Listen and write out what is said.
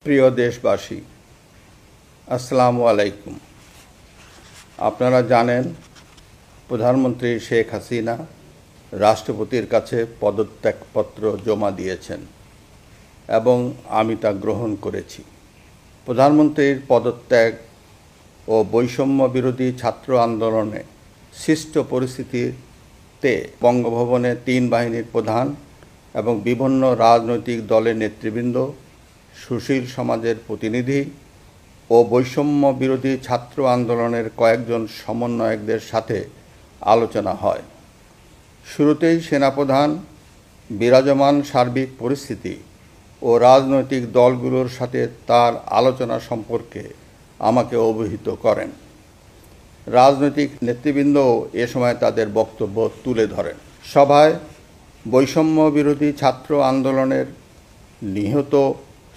প্রিয় দেশবাসী, আসসালামু আলাইকুম। আপনারা জানেন প্রধানমন্ত্রী শেখ হাসিনা রাষ্ট্রপতির কাছে পদত্যাগপত্র জমা দিয়েছেন এবং আমি তা গ্রহণ করেছি। প্রধানমন্ত্রীর পদত্যাগ ও বৈষম্য বিরোধী ছাত্র আন্দোলনে সৃষ্ট পরিস্থিতিতে বঙ্গভবনে 3 বাহিনীর প্রধান এবং বিভিন্ন রাজনৈতিক দলের নেতৃবৃন্দ, সুশীল সমাজের প্রতিনিধি ও বৈষম্য বিরোধী ছাত্র আন্দোলনের কয়েকজন সমন্বয়কদের সাথে আলোচনা হয়। শুরুতেই সেনাপ্রধান বিরাজমান সার্বিক পরিস্থিতি ও রাজনৈতিক দলগুলোর সাথে তার আলোচনা সম্পর্কে আমাকে অবহিত করেন। রাজনৈতিক নেতৃবৃন্দও এ সময় তাদের বক্তব্য তুলে ধরেন। সভায় বৈষম্য বিরোধী ছাত্র আন্দোলনের নিহত